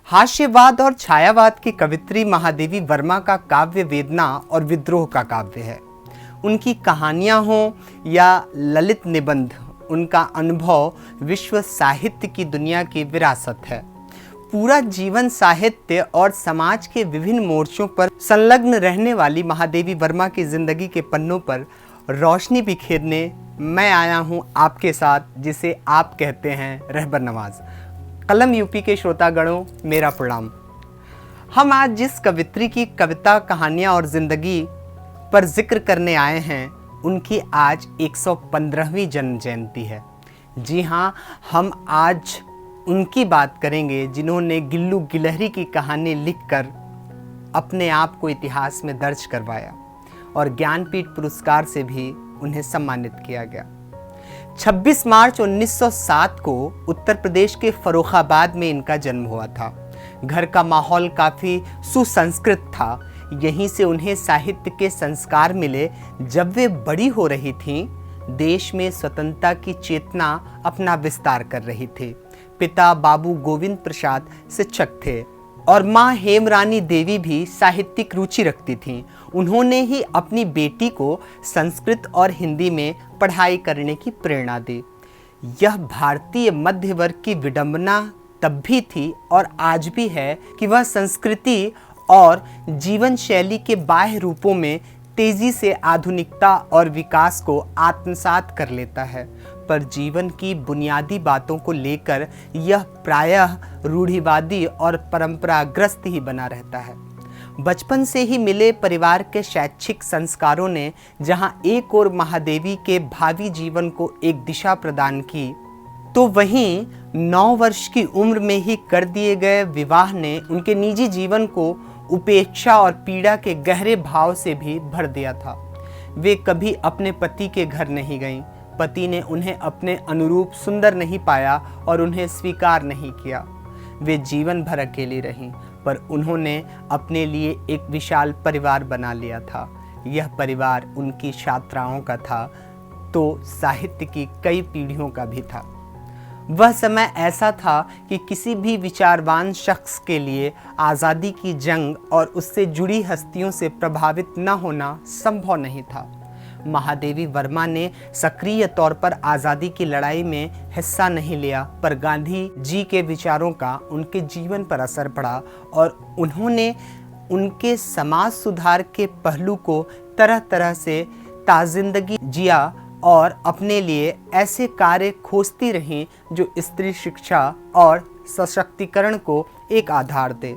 हास्यवाद और छायावाद की कवित्री महादेवी वर्मा का काव्य वेदना और विद्रोह का काव्य है। उनकी कहानियाँ हों या ललित निबंध, उनका अनुभव विश्व साहित्य की दुनिया की विरासत है। पूरा जीवन साहित्य और समाज के विभिन्न मोर्चों पर संलग्न रहने वाली महादेवी वर्मा की जिंदगी के पन्नों पर रोशनी बिखेरने मैं आया हूं आपके साथ, जिसे आप कहते हैं रहबर नवाज। कलम यूपी के श्रोतागणों, मेरा प्रणाम। हम आज जिस कवित्री की कविता, कहानियाँ और ज़िंदगी पर जिक्र करने आए हैं, उनकी आज 115वीं जन्म जयंती है। जी हाँ, हम आज उनकी बात करेंगे जिन्होंने गिल्लू गिलहरी की कहानी लिखकर अपने आप को इतिहास में दर्ज करवाया और ज्ञानपीठ पुरस्कार से भी उन्हें सम्मानित किया गया। 26 मार्च 1907 को उत्तर प्रदेश के फर्रुखाबाद में इनका जन्म हुआ था। घर का माहौल काफ़ी सुसंस्कृत था। यहीं से उन्हें साहित्य के संस्कार मिले। जब वे बड़ी हो रही थीं, देश में स्वतंत्रता की चेतना अपना विस्तार कर रही थी। पिता बाबू गोविंद प्रसाद शिक्षक थे और माँ हेमरानी देवी भी साहित्यिक रुचि रखती थीं। उन्होंने ही अपनी बेटी को संस्कृत और हिंदी में पढ़ाई करने की प्रेरणा दी। यह भारतीय मध्य वर्ग की विडंबना तब भी थी और आज भी है कि वह संस्कृति और जीवन शैली के बाह्य रूपों में तेजी से आधुनिकता और विकास को आत्मसात कर लेता है, पर जीवन की बुनियादी बातों को लेकर यह प्रायः रूढ़िवादी और परंपराग्रस्त ही बना रहता है। बचपन से ही मिले परिवार के शैक्षिक संस्कारों ने जहां एक और महादेवी के भावी जीवन को एक दिशा प्रदान की, तो वहीं 9 वर्ष की उम्र में ही कर दिए गए विवाह ने उनके निजी जीवन को उपेक्षा और पीड़ा के गहरे भाव से भी भर दिया था। वे कभी अपने पति के घर नहीं गईं। पति ने उन्हें अपने अनुरूप सुंदर नहीं पाया और उन्हें स्वीकार नहीं किया। वे जीवन भर अकेली रहीं, पर उन्होंने अपने लिए एक विशाल परिवार बना लिया था। यह परिवार उनकी छात्राओं का था, तो साहित्य की कई पीढ़ियों का भी था। वह समय ऐसा था कि किसी भी विचारवान शख्स के लिए आज़ादी की जंग और उससे जुड़ी हस्तियों से प्रभावित न होना संभव नहीं था। महादेवी वर्मा ने सक्रिय तौर पर आज़ादी की लड़ाई में हिस्सा नहीं लिया, पर गांधी जी के विचारों का उनके जीवन पर असर पड़ा और उन्होंने उनके समाज सुधार के पहलू को तरह तरह से ताजिंदगी जिया और अपने लिए ऐसे कार्य खोजती रहीं जो स्त्री शिक्षा और सशक्तिकरण को एक आधार दे।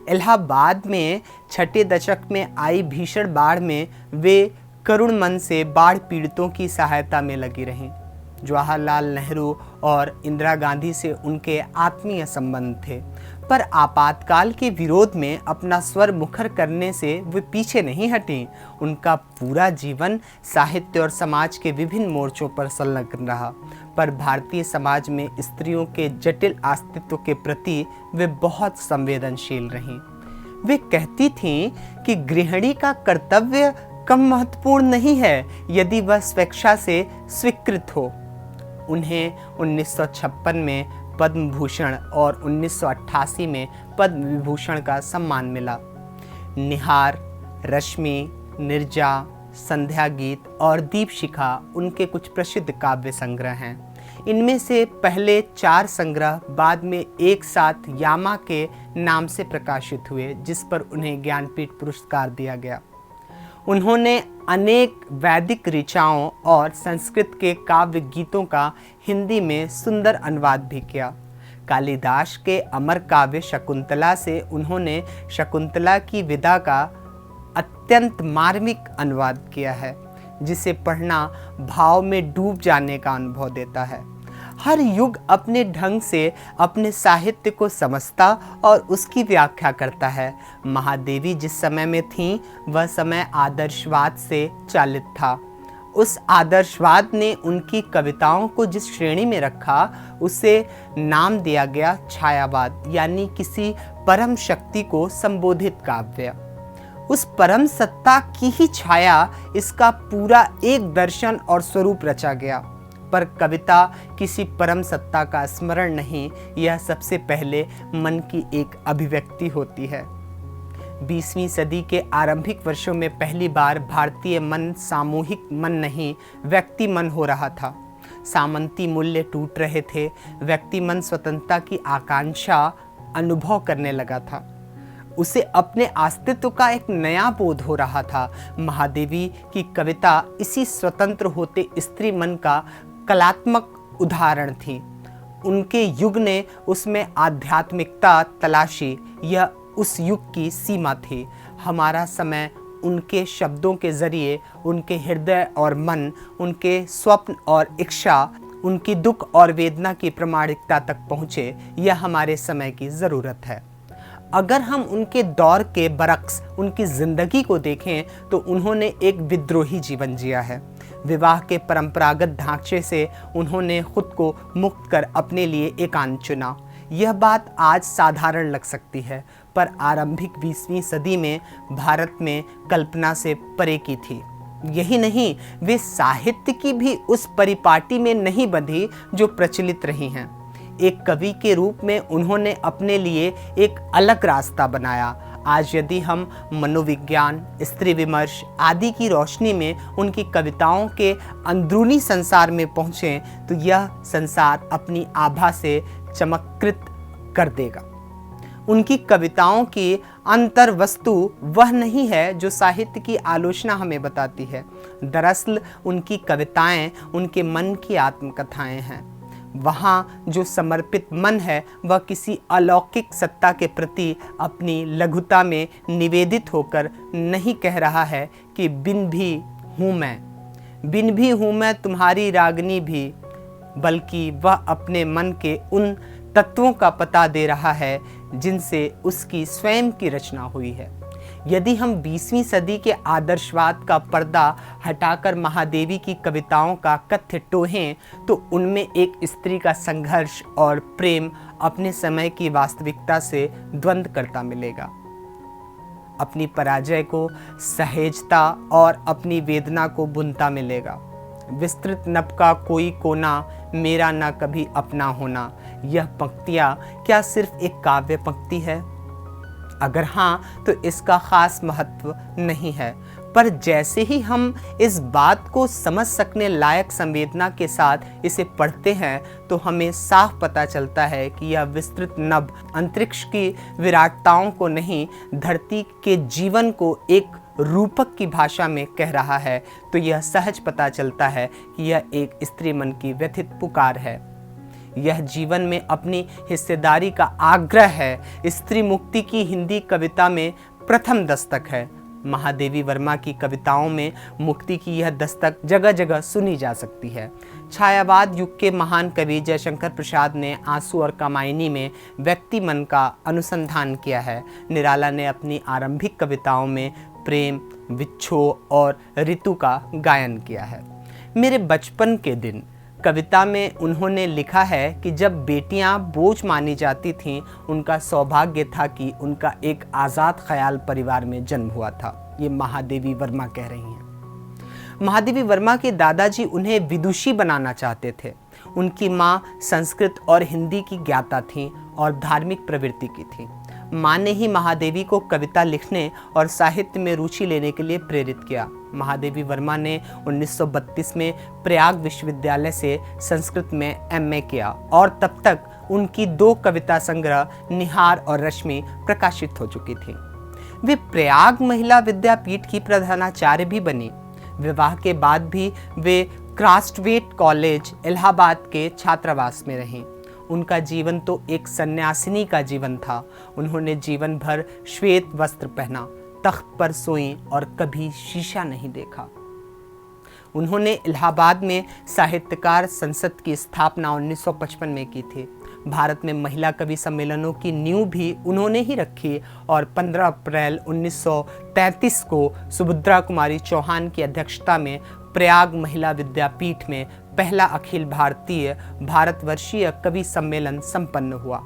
इलाहाबाद में छठे दशक में आई भीषण बाढ़ में वे करुण मन से बाढ़ पीड़ितों की सहायता में लगी रहीं। जवाहरलाल नेहरू और इंदिरा गांधी से उनके आत्मीय संबंध थे, पर आपातकाल के विरोध में अपना स्वर मुखर करने से वे पीछे नहीं हटीं। उनका पूरा जीवन साहित्य और समाज के विभिन्न मोर्चों पर संलग्न रहा, पर भारतीय समाज में स्त्रियों के जटिल अस्तित्व के प्रति वे बहुत संवेदनशील रहीं। वे कहती थीं कि गृहिणी का कर्तव्य कम महत्वपूर्ण नहीं है यदि वह स्वेच्छा से स्वीकृत हो। उन्हें 1956 में पद्म भूषण और 1988 में पद्म विभूषण का सम्मान मिला। निहार, रश्मि, निर्जा, संध्या गीत और दीपशिखा उनके कुछ प्रसिद्ध काव्य संग्रह हैं। इनमें से पहले 4 संग्रह बाद में एक साथ यामा के नाम से प्रकाशित हुए, जिस पर उन्हें ज्ञानपीठ पुरस्कार दिया गया। उन्होंने अनेक वैदिक ऋचाओं और संस्कृत के काव्य गीतों का हिंदी में सुंदर अनुवाद भी किया। कालिदास के अमर काव्य शकुंतला से उन्होंने शकुंतला की विदा का अत्यंत मार्मिक अनुवाद किया है, जिसे पढ़ना भाव में डूब जाने का अनुभव देता है। हर युग अपने ढंग से अपने साहित्य को समझता और उसकी व्याख्या करता है। महादेवी जिस समय में थीं, वह समय आदर्शवाद से चालित था। उस आदर्शवाद ने उनकी कविताओं को जिस श्रेणी में रखा, उसे नाम दिया गया छायावाद, यानी किसी परम शक्ति को संबोधित काव्य। उस परम सत्ता की ही छाया इसका पूरा एक दर्शन और स्वरूप रचा गया। पर कविता किसी परम सत्ता का स्मरण नहीं, यह सबसे पहले मन की एक अभिव्यक्ति होती है। 20वीं सदी के आरंभिक वर्षों में पहली बार भारतीय मन सामूहिक मन नहीं, व्यक्ति मन हो रहा था। सामंती मूल्य टूट रहे थे, व्यक्ति मन स्वतंत्रता की आकांक्षा अनुभव करने लगा था। उसे अपने अस्तित्व का एक नया बोध हो रहा था। महादेवी की कविता इसी स्वतंत्र होते स्त्री मन का कलात्मक उदाहरण थी। उनके युग ने उसमें आध्यात्मिकता तलाशी, यह उस युग की सीमा थी। हमारा समय उनके शब्दों के जरिए उनके हृदय और मन, उनके स्वप्न और इच्छा, उनकी दुख और वेदना की प्रामाणिकता तक पहुँचे, यह हमारे समय की ज़रूरत है। अगर हम उनके दौर के बरक्स उनकी ज़िंदगी को देखें तो उन्होंने एक विद्रोही जीवन जिया है। विवाह के परंपरागत ढांचे से उन्होंने खुद को मुक्त कर अपने लिए एकांत चुना। यह बात आज साधारण लग सकती है, पर आरंभिक 20वीं सदी में भारत में कल्पना से परे की थी। यही नहीं, वे साहित्य की भी उस परिपाटी में नहीं बंधी जो प्रचलित रही हैं। एक कवि के रूप में उन्होंने अपने लिए एक अलग रास्ता बनाया। आज यदि हम मनोविज्ञान, स्त्री विमर्श आदि की रोशनी में उनकी कविताओं के अंदरूनी संसार में पहुँचें तो यह संसार अपनी आभा से चमत्कृत कर देगा। उनकी कविताओं की अंतर वस्तु वह नहीं है जो साहित्य की आलोचना हमें बताती है। दरअसल उनकी कविताएं उनके मन की आत्मकथाएं हैं। वहाँ जो समर्पित मन है वह किसी अलौकिक सत्ता के प्रति अपनी लघुता में निवेदित होकर नहीं कह रहा है कि बिन भी हूँ मैं तुम्हारी रागनी भी, बल्कि वह अपने मन के उन तत्वों का पता दे रहा है जिनसे उसकी स्वयं की रचना हुई है। यदि हम 20वीं सदी के आदर्शवाद का पर्दा हटाकर महादेवी की कविताओं का कथ्य टोहें तो उनमें एक स्त्री का संघर्ष और प्रेम अपने समय की वास्तविकता से द्वंद्व करता मिलेगा। अपनी पराजय को सहेजता और अपनी वेदना को बुनता मिलेगा। विस्तृत नभ का कोई कोना, मेरा ना कभी अपना होना, यह पंक्तियाँ क्या सिर्फ एक काव्य पंक्ति है? अगर हाँ तो इसका खास महत्व नहीं है, पर जैसे ही हम इस बात को समझ सकने लायक संवेदना के साथ इसे पढ़ते हैं तो हमें साफ पता चलता है कि यह विस्तृत नभ अंतरिक्ष की विराटताओं को नहीं, धरती के जीवन को एक रूपक की भाषा में कह रहा है। तो यह सहज पता चलता है कि यह एक स्त्री मन की व्यथित पुकार है। यह जीवन में अपनी हिस्सेदारी का आग्रह है। स्त्री मुक्ति की हिंदी कविता में प्रथम दस्तक है। महादेवी वर्मा की कविताओं में मुक्ति की यह दस्तक जगह जगह सुनी जा सकती है। छायावाद युग के महान कवि जयशंकर प्रसाद ने आंसू और कामायनी में व्यक्ति मन का अनुसंधान किया है। निराला ने अपनी आरंभिक कविताओं में प्रेम, विच्छोह और ऋतु का गायन किया है। मेरे बचपन के दिन कविता में उन्होंने लिखा है कि जब बेटियां बोझ मानी जाती थीं, उनका सौभाग्य था कि उनका एक आज़ाद ख्याल परिवार में जन्म हुआ था। ये महादेवी वर्मा कह रही हैं। महादेवी वर्मा के दादाजी उन्हें विदुषी बनाना चाहते थे। उनकी माँ संस्कृत और हिंदी की ज्ञाता थीं और धार्मिक प्रवृत्ति की थीं। माँ ने ही महादेवी को कविता लिखने और साहित्य में रुचि लेने के लिए प्रेरित किया। महादेवी वर्मा ने 1932 में प्रयाग विश्वविद्यालय से संस्कृत में एमए किया और तब तक उनकी 2 कविता संग्रह निहार और रश्मि प्रकाशित हो चुकी थी। वे प्रयाग महिला विद्यापीठ की प्रधानाचार्य भी बनी। विवाह के बाद भी वे क्रास्टवेट कॉलेज इलाहाबाद के छात्रावास में रहीं। उनका जीवन तो एक सन्यासिनी का जीवन था। उन्होंने जीवन भर श्वेत वस्त्र पहना, तख्त पर सोईं और कभी शीशा नहीं देखा। उन्होंने इलाहाबाद में साहित्यकार संसद की स्थापना 1955 में की थी। भारत में महिला कवि सम्मेलनों की नींव भी उन्होंने ही रखी और 15 अप्रैल 1933 को सुभद्रा कुमारी चौहान की अध्यक्षता में प्रयाग महिला विद्यापीठ में पहला अखिल भारतीय भारतवर्षीय कवि सम्मेलन संपन्न हुआ।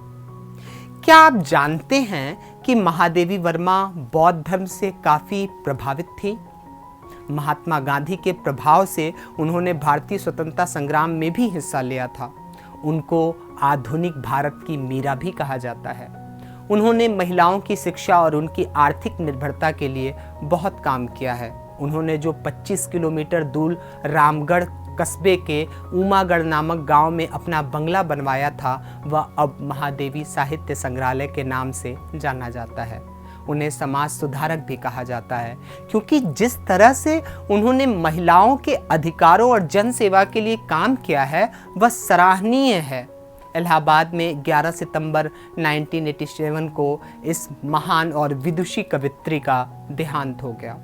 क्या आप जानते हैं कि महादेवी वर्मा बौद्ध धर्म से काफ़ी प्रभावित थी? महात्मा गांधी के प्रभाव से उन्होंने भारतीय स्वतंत्रता संग्राम में भी हिस्सा लिया था। उनको आधुनिक भारत की मीरा भी कहा जाता है। उन्होंने महिलाओं की शिक्षा और उनकी आर्थिक निर्भरता के लिए बहुत काम किया है। उन्होंने जो 25 किलोमीटर दूर रामगढ़ कस्बे के उमागढ़ नामक गांव में अपना बंगला बनवाया था, वह अब महादेवी साहित्य संग्रहालय के नाम से जाना जाता है। उन्हें समाज सुधारक भी कहा जाता है, क्योंकि जिस तरह से उन्होंने महिलाओं के अधिकारों और जन सेवा के लिए काम किया है वह सराहनीय है। इलाहाबाद में 11 सितंबर 1987 को इस महान और विदुषी कवित्री का देहांत हो गया।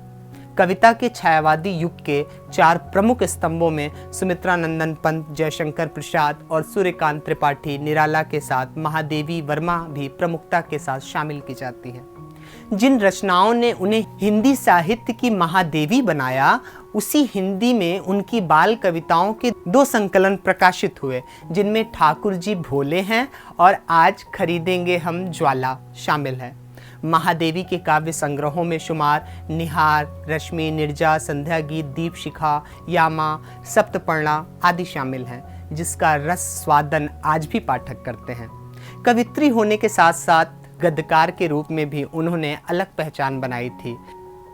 कविता के छायावादी युग के 4 प्रमुख स्तंभों में सुमित्रा नंदन पंत, जयशंकर प्रसाद और सूर्यकांत त्रिपाठी निराला के साथ महादेवी वर्मा भी प्रमुखता के साथ शामिल की जाती है। जिन रचनाओं ने उन्हें हिंदी साहित्य की महादेवी बनाया, उसी हिंदी में उनकी बाल कविताओं के 2 संकलन प्रकाशित हुए, जिनमें ठाकुर जी भोले हैं और आज खरीदेंगे हम ज्वाला शामिल है। महादेवी के काव्य संग्रहों में शुमार निहार, रश्मि, निर्जा, संध्या गीत, दीप शिखा, यामा, सप्तपर्णा आदि शामिल हैं, जिसका रस स्वादन आज भी पाठक करते हैं। कवित्री होने के साथ साथ गद्यकार के रूप में भी उन्होंने अलग पहचान बनाई थी।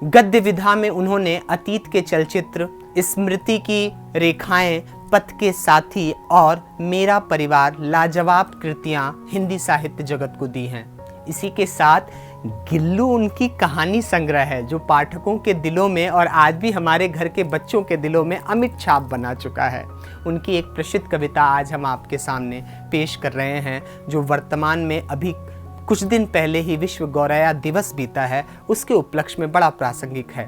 गद्य विधा में उन्होंने अतीत के चलचित्र, स्मृति की रेखाएं, पथ के साथी और मेरा परिवार लाजवाब कृतियां हिंदी साहित्य जगत को दी हैं। इसी के साथ गिल्लू उनकी कहानी संग्रह है, जो पाठकों के दिलों में और आज भी हमारे घर के बच्चों के दिलों में अमिट छाप बना चुका है। उनकी एक प्रसिद्ध कविता आज हम आपके सामने पेश कर रहे हैं, जो वर्तमान में अभी कुछ दिन पहले ही विश्व गौरैया दिवस बीता है, उसके उपलक्ष्य में बड़ा प्रासंगिक है।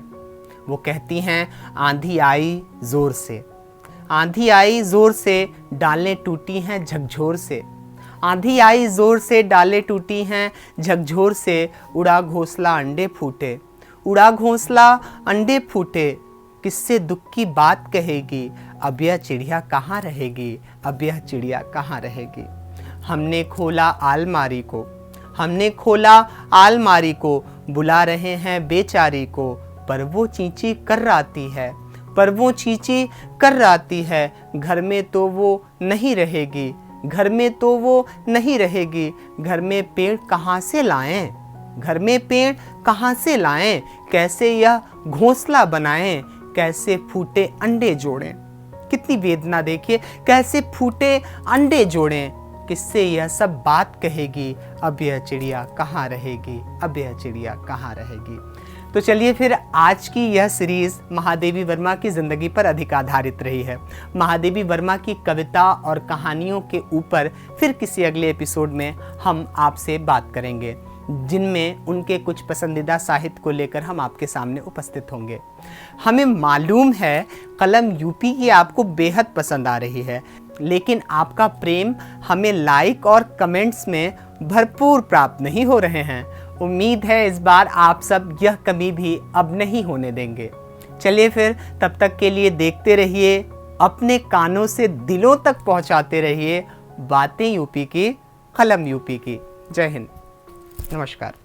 वो कहती हैं, आंधी आई जोर से, आंधी आई जोर से, डालें टूटी हैं झकझोर से। आंधी आई जोर से, डालें टूटी हैं झकझोर से, उड़ा घोंसला अंडे फूटे, उड़ा घोंसला अंडे फूटे, किससे दुख की बात कहेगी, अब यह चिड़िया कहाँ रहेगी, अब यह चिड़िया कहाँ रहेगी। हमने खोला आलमारी को, हमने खोला आलमारी को, बुला रहे हैं बेचारी को, पर वो चींची कर्राती है, पर वो चींची कर्राती है, घर में तो वो नहीं रहेगी, घर में तो वो नहीं रहेगी। घर में पेड़ कहाँ से लाएं, घर में पेड़ कहाँ से लाएं, कैसे यह घोंसला बनाएं, कैसे फूटे अंडे जोड़ें। कितनी वेदना देखिए, कैसे फूटे अंडे जोड़ें, किससे यह सब बात कहेगी, अब यह चिड़िया कहाँ रहेगी, अब यह चिड़िया कहाँ रहेगी। तो चलिए फिर आज की यह सीरीज़ महादेवी वर्मा की ज़िंदगी पर अधिक आधारित रही है। महादेवी वर्मा की कविता और कहानियों के ऊपर फिर किसी अगले एपिसोड में हम आपसे बात करेंगे, जिनमें उनके कुछ पसंदीदा साहित्य को लेकर हम आपके सामने उपस्थित होंगे। हमें मालूम है कलम यूपी की आपको बेहद पसंद आ रही है, लेकिन आपका प्रेम हमें लाइक और कमेंट्स में भरपूर प्राप्त नहीं हो रहे हैं। उम्मीद है इस बार आप सब यह कमी भी अब नहीं होने देंगे। चलिए फिर तब तक के लिए देखते रहिए, अपने कानों से दिलों तक पहुंचाते रहिए बातें यूपी की, कलम यूपी की। जय हिंद, नमस्कार।